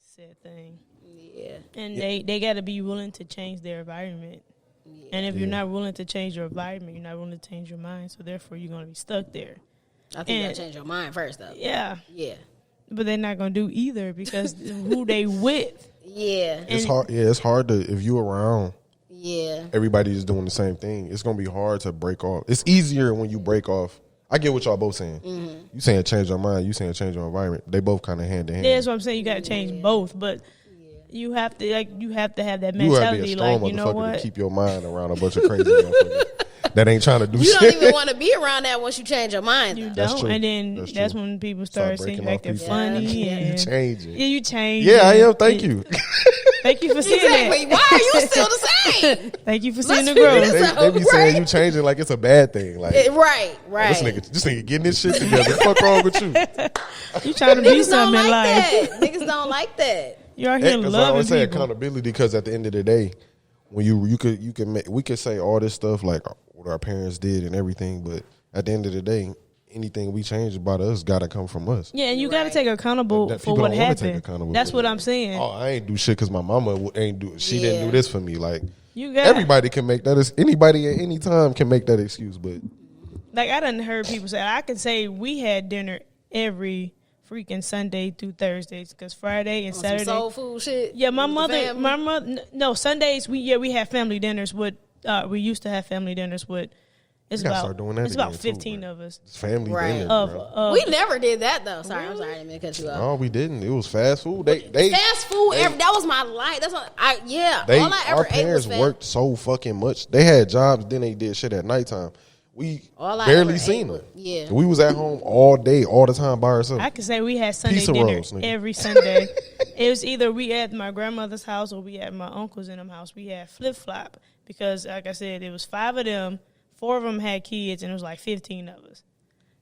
said thing. Yeah. And they got to be willing to change their environment. Yeah. And if you're not willing to change your environment, you're not willing to change your mind. So therefore, you're going to be stuck there. I think you got to change your mind first, though. Yeah. Yeah. But they're not going to do either because who they with. Yeah. It's hard. Yeah, it's hard to, if you around. Yeah. Everybody is doing the same thing. It's going to be hard to break off. It's easier when you break off. I get what y'all both saying. Mm-hmm. You saying change your mind. You saying change your environment. They both kind of hand in hand. Yeah, that's what I'm saying. You got to change both, but you have to have that mentality. You have to be a strong you know what? to keep your mind around a bunch of crazy motherfuckers that ain't trying to do shit. You don't even want to be around that once you change your mind. You though. don't, and then that's when people start saying you acting funny. Yeah. And you changing. Yeah, you change. Yeah, I am. Thank you. Thank you for seeing exactly. that. Why are you still the same? Thank you for seeing the growth. They be saying you changing like it's a bad thing. Like right. This nigga getting this shit together. Fuck wrong with you? You trying to be something in life? Niggas don't like that. You are here loving people. I always say accountability because at the end of the day, when we could say all this stuff like what our parents did and everything, but at the end of the day, anything we change about us got to come from us. Yeah, and you got to take accountable for what happened. That's what I'm saying. Oh, I ain't do shit because my mama ain't do. She didn't do this for me. Like everybody can make that. Anybody at any time can make that excuse. But like I done heard people say, I can say we had dinner every freaking Sunday through Thursdays because Friday and Saturday some soul food shit. Yeah, my mother. No, Sundays we have family dinners with. We used to have family dinners with. It's about 15 of us. It's family dinner. We never did that though. Sorry, I'm sorry, I didn't mean to cut you off. No, we didn't. It was fast food. Fast food. That was my life. That's what all I ever our parents ate was worked so fucking much. They had jobs, then they did shit at nighttime. We barely seen them. Yeah, we was at home all day, all the time by ourselves. I could say we had Sunday dinner every Sunday. It was either we at my grandmother's house or we at my uncle's in them house. We had flip flop because, like I said, it was 5 of them. 4 of them had kids, and it was like 15 of us.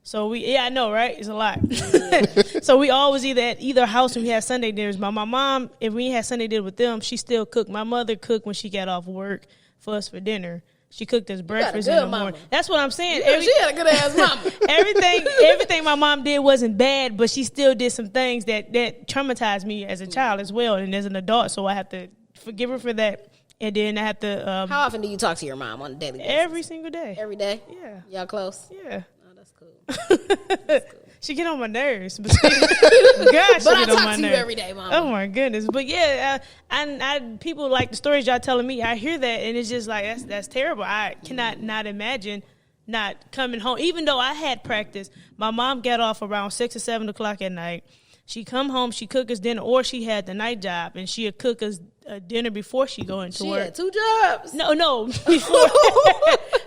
So I know, right? It's a lot. Yeah. So we always either at either house and we had Sunday dinners. But my mom, if we had Sunday dinner with them, she still cooked. My mother cooked when she got off work for us for dinner. She cooked us breakfast in the morning. Mama. That's what I'm saying. She had a good ass mama. everything my mom did wasn't bad, but she still did some things that traumatized me as a child as well, and as an adult. So I have to forgive her for that. And then I have to. How often do you talk to your mom on a daily basis? Every single day. Every day? Yeah. Y'all close? Yeah. Oh, that's cool. That's cool. She get on my nerves. But I talk to you every day, Mama. Oh, my goodness. But, yeah, I people like the stories y'all telling me. I hear that, and it's just like, that's terrible. I cannot not imagine not coming home. Even though I had practice, my mom got off around 6 or 7 o'clock at night. She come home, she cook us dinner, or she had the night job, and she'd cook us dinner before she go into work. She had 2 jobs? No, before.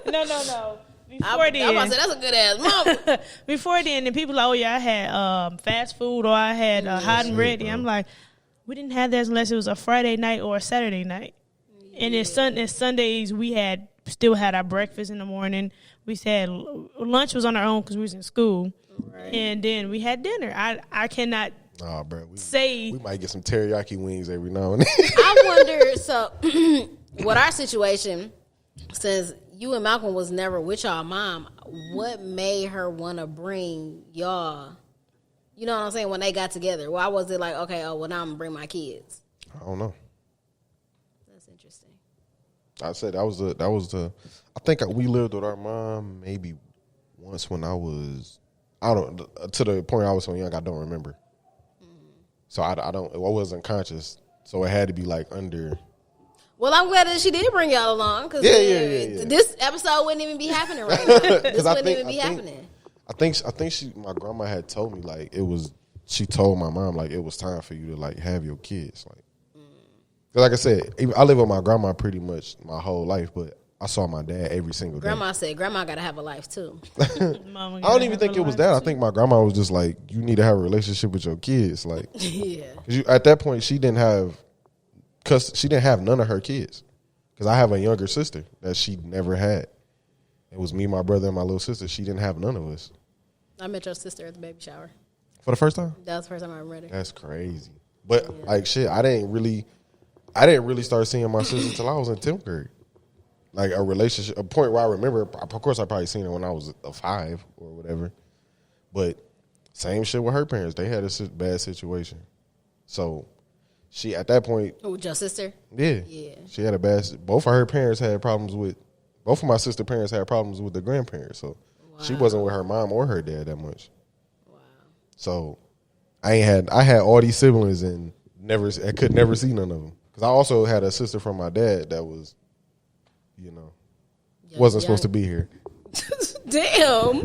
No. Before then. I was about to say, that's a good ass mama. Before then, and people like, oh, yeah, I had fast food, or I had hot and ready. I'm like, we didn't have that unless it was a Friday night or a Saturday night. Yeah. And then Sundays, we still had our breakfast in the morning. We had lunch was on our own because we was in school. Right. And then we had dinner. I cannot bro, say. We might get some teriyaki wings every now and then. I wonder, so with our situation, since you and Malcolm was never with y'all mom, what made her want to bring y'all, you know what I'm saying, when they got together? Why was it like, okay, now I'm going to bring my kids? I don't know. That's interesting. I said that was the I think we lived with our mom maybe once when I was, to the point I was so young, I don't remember. So I wasn't conscious. So it had to be like under. Well, I'm glad that she did bring y'all along. Cause yeah. This episode wouldn't even be happening right now. This wouldn't even be happening. I think my grandma had told me like she told my mom like it was time for you to like have your kids. Like, like I said, I live with my grandma pretty much my whole life, but I saw my dad every single day. Grandma said, "Grandma got to have a life too." I don't even think it was that. I think my grandma was just like, "You need to have a relationship with your kids." Like, yeah. Because at that point, she didn't have none of her kids. Because I have a younger sister that she never had. It was me, my brother, and my little sister. She didn't have none of us. I met your sister at the baby shower. For the first time? That was the first time I met her. That's crazy. But like shit, I didn't really start seeing my sister until I was in 10th grade. Like a relationship, a point where I remember, of course I probably seen her when I was 5 or whatever. But same shit with her parents. They had a bad situation. So she at that point. Oh, with your sister? Yeah. She had a bad. Both of her parents had problems with. Both of my sister parents had problems with the grandparents, so she wasn't with her mom or her dad that much. Wow. So I had all these siblings and I could never see none of them because I also had a sister from my dad that was, wasn't supposed to be here. Damn.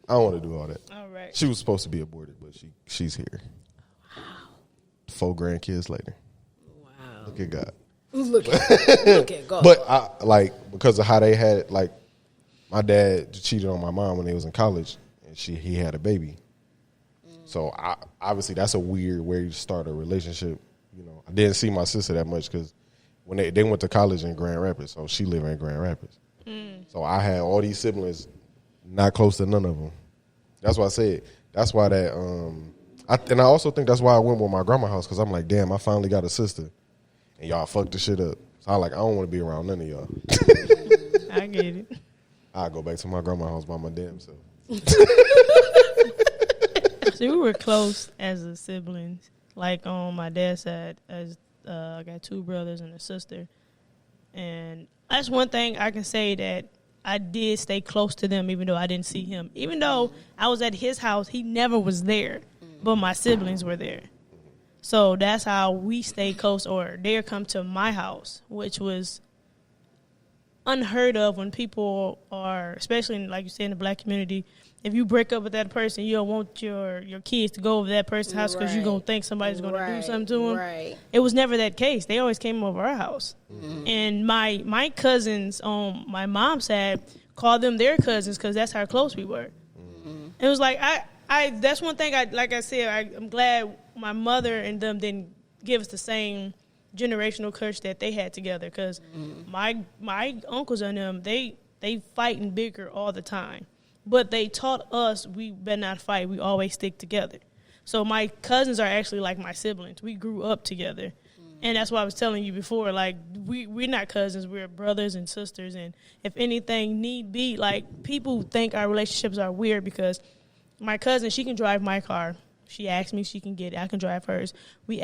I don't want to do all that. All right. She was supposed to be aborted, but she's here. Wow. 4 grandkids later. Wow. Look at God. Look at God. But I because of how they had my dad cheated on my mom when they was in college, and he had a baby. So obviously that's a weird way to start a relationship. I didn't see my sister that much because when they went to college in Grand Rapids, so she lived in Grand Rapids. So I had all these siblings, not close to none of them. That's why I said. That's why that. And I also think that's why I went with my grandma's house because I'm like, damn, I finally got a sister, and y'all fucked the shit up. So I don't want to be around none of y'all. I get it. I go back to my grandma's house by my damn self. See, we were close as a siblings. Like on my dad's side, I got 2 brothers and a sister, and that's one thing I can say that I did stay close to them, even though I didn't see him. Even though I was at his house, he never was there, but my siblings were there. So that's how we stayed close, or they'd come to my house, which was unheard of when people are, especially like you said in the black community, if you break up with that person, you don't want your kids to go over that person's house because you're going to think somebody's going to do something to them. Right. It was never that case. They always came over our house. Mm-hmm. And my cousins on my mom's side called them their cousins because that's how close we were. Mm-hmm. It was like, I that's one thing, like I said, I'm glad my mother and them didn't give us the same generational curse that they had together because my uncles and them, they fight and bicker all the time. But they taught us we better not fight. We always stick together. So my cousins are actually like my siblings. We grew up together. And that's why I was telling you before, like, we're not cousins. We're brothers and sisters. And if anything need be, like, people think our relationships are weird because my cousin, she can drive my car. She asked me, she can get it. I can drive hers. We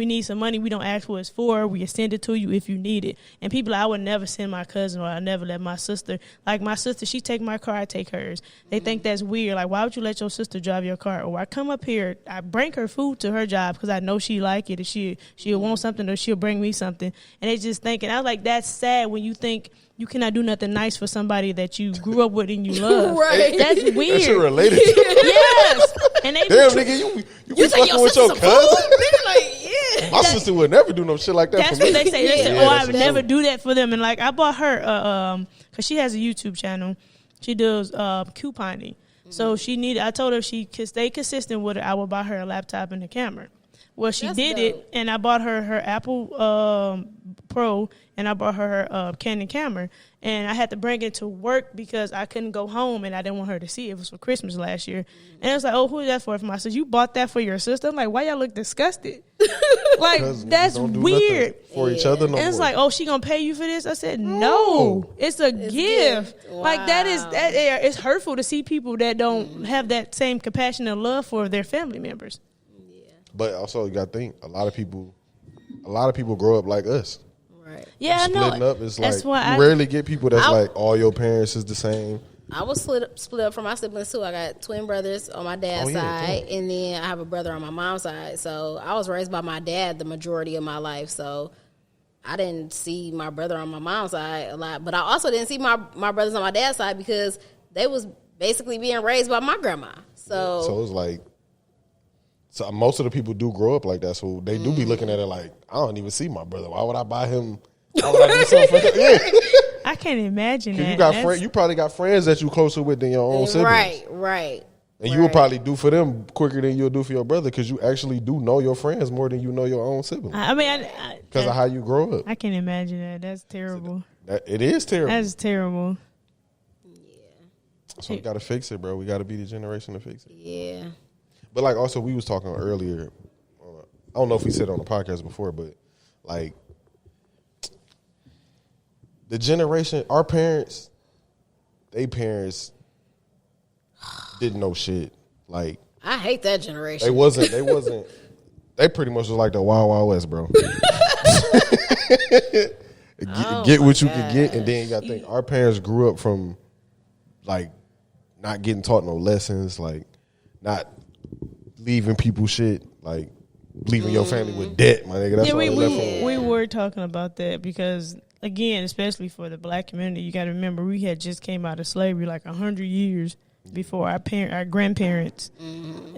need some money. We don't ask what it's for. We send it to you if you need it. And people, I would never send my cousin or I never let my sister. Like my sister, she take my car, I take hers. They think that's weird. Like, why would you let your sister drive your car? Or I come up here, I bring her food to her job because I know she like it. And she'll want something or she'll bring me something. And they just thinking, I was like, that's sad when you think you cannot do nothing nice for somebody that you grew up with and you love. Right. That's weird. That shit related to yes. And they damn, nigga, you be fucking with your cousin? Like, my sister would never do no shit like that that's for me. That's what they say. They say, I would never do that for them. And, like, I bought her, because she has a YouTube channel. She does couponing. So I told her if she could stay consistent with it, I would buy her a laptop and a camera. Well, she did it, and I bought her Apple Pro, and I bought her Canon camera. And I had to bring it to work because I couldn't go home, and I didn't want her to see it. It was for Christmas last year. And it was like, oh, who is that for? I said, you bought that for your sister? I'm like, why y'all look disgusted? Like, that's weird. For each other, no and it's more. like, oh, she going to pay you for this? I said, no. It's a gift. Wow. Like, it's hurtful to see people that don't have that same compassion and love for their family members. But also, you got to think, a lot of people grow up like us. Right. Yeah, I know. Splitting up, it's like, you rarely get people that's like, all your parents is the same. I was split up from my siblings, too. I got twin brothers on my dad's side, and then I have a brother on my mom's side. So I was raised by my dad the majority of my life. So I didn't see my brother on my mom's side a lot. But I also didn't see my brothers on my dad's side because they was basically being raised by my grandma. So it's like, so most of the people do grow up like that, so they do be looking at it like, I don't even see my brother. Why would I buy him? Why would I do something for him? Yeah. I can't imagine that. You probably got friends that you closer with than your own siblings. Right. And you will probably do for them quicker than you'll do for your brother because you actually do know your friends more than you know your own siblings. I mean, because of how you grow up. I can't imagine that. That's terrible. It is terrible. That's terrible. Yeah. So we got to fix it, bro. We got to be the generation to fix it. Yeah. But, like, also, we was talking earlier, I don't know if we said it on the podcast before, but, like, the generation, our parents, they parents didn't know shit. Like, I hate that generation. they wasn't They pretty much was like the Wild Wild West, bro. Get what you can get, and then you got to think our parents grew up from like not getting taught no lessons, like not leaving people shit, like leaving your family with debt, my nigga. That's all they left on. We were talking about that because, again, especially for the black community, you got to remember we had just came out of slavery like 100 years before our grandparents.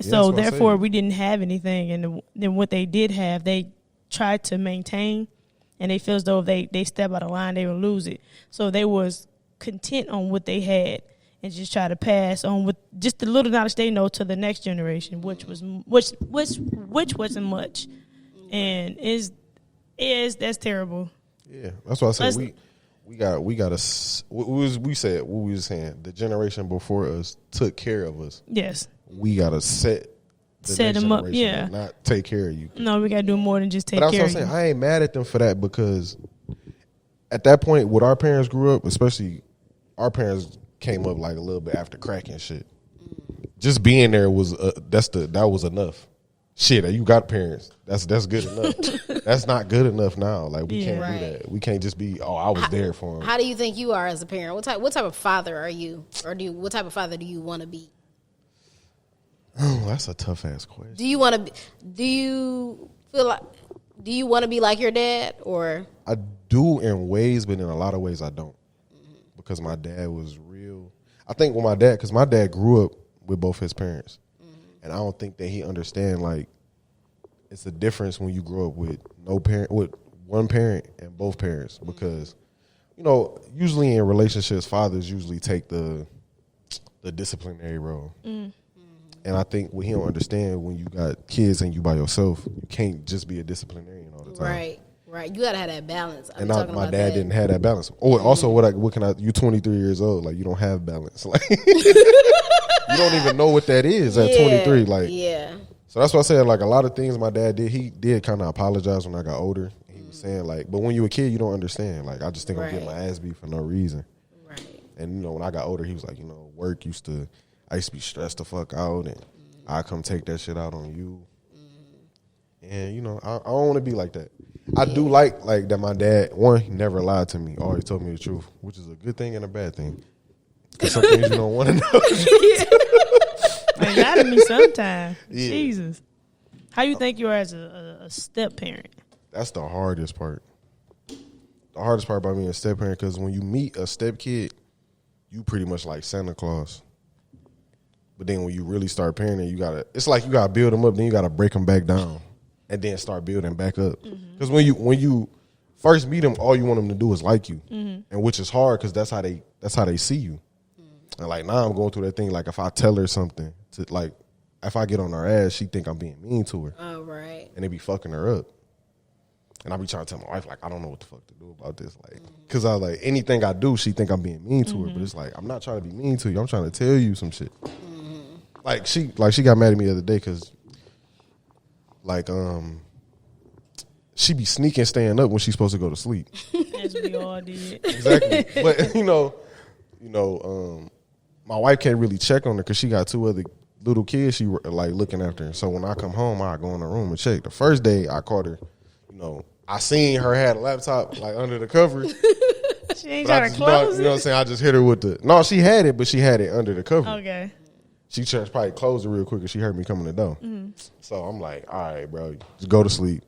So therefore, we didn't have anything, and then what they did have, they tried to maintain. And they feel as though if they step out of line, they will lose it. So they was content on what they had and just try to pass on with just the little knowledge they know to the next generation, which wasn't much, and that's terrible. Yeah, that's what I said. We were saying the generation before us took care of us. Yes, we gotta set them up, yeah. Not take care of you. No, we gotta do more than just take care of you. But that's what I'm saying. I ain't mad at them for that because at that point, what our parents grew up, especially our parents came up like a little bit after crack and shit. Just being there was that was enough. Shit, you got parents. That's good enough. That's not good enough now. Like we can't do that. We can't just be I was there for them. How do you think you are as a parent? What type of father are you, or what type of father do you want to be? Oh, that's a tough ass question. Do you want to? Do you feel like? Do you want to be like your dad, or? I do in ways, but in a lot of ways I don't, because my dad was real. I think with my dad, because my dad grew up with both his parents, and I don't think that he understand like it's a difference when you grow up with with one parent and both parents, because usually in relationships, fathers usually take the disciplinary role. And I think what he don't understand, when you got kids and you by yourself, you can't just be a disciplinarian all the time. Right. You gotta have that balance. And my dad didn't have that balance. Oh, also, what can I? You 23 years old, like you don't have balance. Like you don't even know what that is at 23. Like So that's why I said like a lot of things my dad did. He did kind of apologize when I got older. He was saying like, but when you a kid, you don't understand. Like I just think I'm getting my ass beat for no reason. Right. And when I got older, he was like, work I used to be stressed the fuck out, and I come take that shit out on you. And I don't want to be like that. I do like that. My dad, one, he never lied to me. Always told me the truth, which is a good thing and a bad thing. Because some things you don't want to know. Man, lie to me sometime. Yeah. Jesus, how you think you are as a step parent? That's the hardest part. The hardest part about being a step parent, because when you meet a step kid, you pretty much like Santa Claus. But then when you really start parenting, it's like you gotta build them up, then you gotta break them back down, and then start building back up. Because when you first meet them, all you want them to do is like you, and which is hard because that's how they see you. And like now I'm going through that thing. Like if I tell her something, if I get on her ass, she think I'm being mean to her. Oh right. And they be fucking her up. And I be trying to tell my wife, like, I don't know what the fuck to do about this. Like, because I like anything I do, she think I'm being mean to her. But it's like, I'm not trying to be mean to you. I'm trying to tell you some shit. Like she got mad at me the other day because she be sneaking staying up when she's supposed to go to sleep. As we all did. Exactly. But my wife can't really check on her because she got two other little kids she like looking after her. So when I come home, I go in the room and check. The first day I caught her, I seen her had a laptop like under the cover. She ain't trying to close it. You know what I'm saying? I just hit her with no, she had it, but she had it under the cover. Okay. She probably closed it real quick because she heard me coming the door. So I'm like, all right, bro, just go to sleep.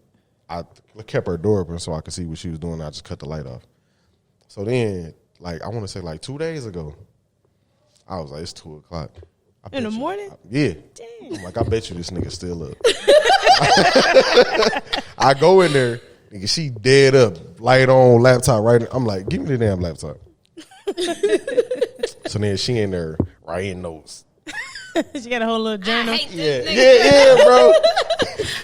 I kept her door open so I could see what she was doing. I just cut the light off. So then, I want to say 2 days ago, I was like, it's 2:00. In the morning? Yeah. Damn. I'm like, I bet you this nigga still up. I go in there, nigga, she dead up, light on, laptop right. I'm like, give me the damn laptop. So then she in there writing notes. She got a whole little journal. Yeah, bro.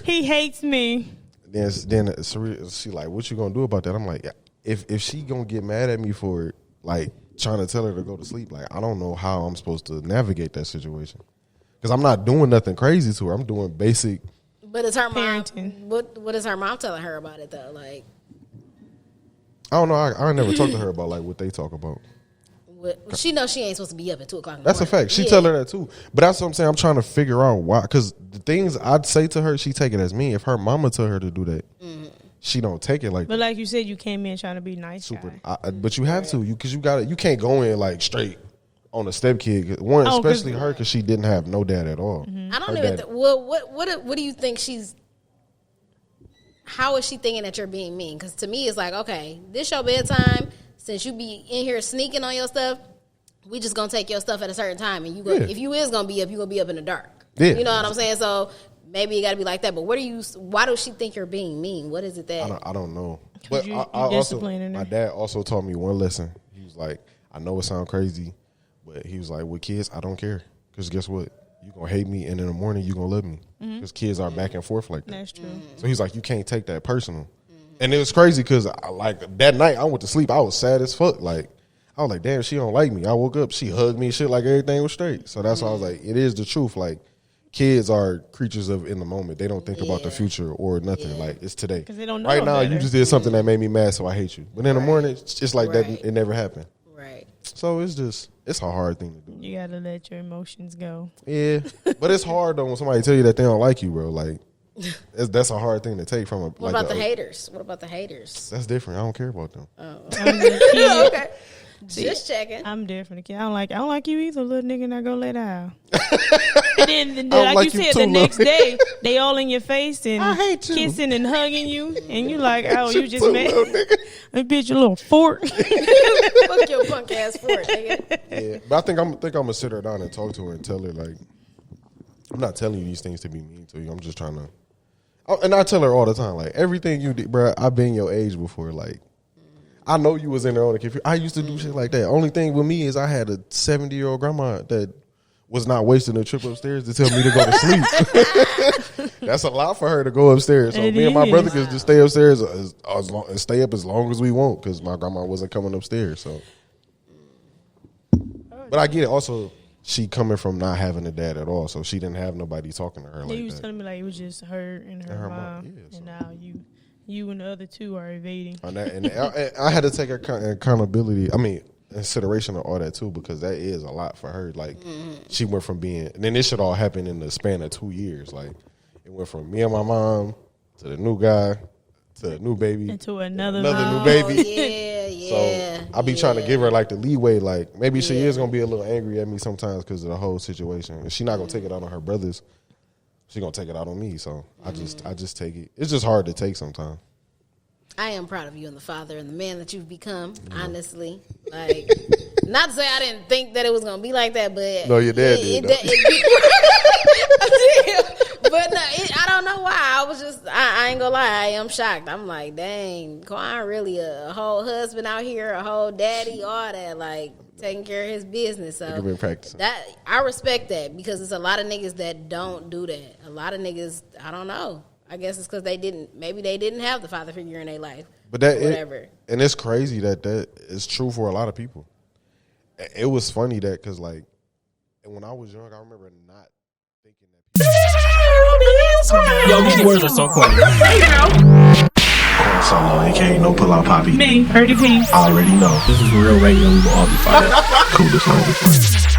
He hates me. Then she like, what you gonna do about that? I'm like, if she gonna get mad at me for trying to tell her to go to sleep, I don't know how I'm supposed to navigate that situation, because I'm not doing nothing crazy to her. I'm doing basic. But it's her parenting. Mom. What is her mom telling her about it though? I don't know. I never talked to her about what they talk about. She knows she ain't supposed to be up at 2:00 in the morning. That's a fact. She tell her that too. But that's what I'm saying. I'm trying to figure out why. Because the things I'd say to her, she take it as me. If her mama tell her to do that, she don't take it like that. But like you said, you came in trying to be nice. Super. But you have to. Because you can't go in like straight on a stepkid. One, especially her, because she didn't have no dad at all. I don't even. What do you think she's? How is she thinking that you're being mean? Because to me, it's like, okay, this your bedtime. Since you be in here sneaking on your stuff, we just gonna take your stuff at a certain time, and you go. If you is gonna be up, you gonna be up in the dark. Yeah. You know what I'm saying? So maybe you got to be like that. But why does she think you're being mean? What is it that? I don't know. But I also, my dad also taught me one lesson. He was like, I know it sounds crazy, but he was like, with kids, I don't care. Because guess what? You going to hate me, and in the morning, you going to love me. Because kids are back and forth like that. That's true. So he's like, you can't take that personal. And it was crazy because that night, I went to sleep. I was sad as fuck. Like, I was like, damn, she don't like me. I woke up, she hugged me and shit like everything was straight. So that's why I was like, it is the truth. Like, kids are creatures of in the moment. They don't think about the future or nothing. Like, it's today. Because they don't know right now, better. You just did something that made me mad, so I hate you. But in the morning, it's just like that. It never happened. Right. So it's a hard thing to do. You got to let your emotions go. Yeah. But it's hard, though, when somebody tell you that they don't like you, bro. Like, that's a hard thing to take from a. What about the haters? What about the haters? That's different. I don't care about them. Oh. Okay. Just checking. I'm different. I don't like you either, little nigga. Not gonna lay down. And then like you said, the next day they all in your face and kissing and hugging you, and you like, oh, you just mad. I bitch, a little fort. Fuck your punk ass fort, nigga. Yeah, but I think I'm gonna sit her down and talk to her and tell her, like, I'm not telling you these things to be mean to you. I'm just trying to. And I tell her all the time, like, everything you did, bro, I've been your age before. Like, I know you was in there on the computer. I used to do shit like that. Only thing with me is I had a 70-year-old grandma that was not wasting a trip upstairs to tell me to go to sleep. That's a lot for her to go upstairs. So me and my brother could just stay upstairs and stay up as long as we want because my grandma wasn't coming upstairs. So, but I get it. Also, she coming from not having a dad at all, so she didn't have nobody talking to her like that. You was telling me like it was just her and her mom, yeah, and now you and the other two are evading. And I had to take accountability. I mean, consideration of all that too, because that is a lot for her. Like, she went from being, and then this shit all happened in the span of 2 years. Like, it went from me and my mom to the new guy to the new baby and to another new baby. Yeah. So I be trying to give her like the leeway. Like, maybe she is gonna be a little angry at me sometimes because of the whole situation, and she not gonna take it out on her brothers. She gonna take it out on me. So I just take it. It's just hard to take sometimes. I am proud of you and the father and the man that you've become, honestly. Like, not to say I didn't think that it was going to be like that, but... No, your dad did. But no, I don't know why. I was just... I ain't going to lie. I am shocked. I'm like, dang, Quan really a whole husband out here, a whole daddy, all that, like, taking care of his business. So been practicing. That, I respect that because it's a lot of niggas that don't do that. A lot of niggas, I don't know. I guess it's because they didn't have the father figure in their life. But that, whatever. And it's crazy that is true for a lot of people. It was funny that because, like, when I was young, I remember not thinking that. Yo, these words are so corny. Solo, a.k.a. no pull-out poppy. Me, Purdy P. I already know. This is real radio. We will all be fired. Cool, this one will be fun.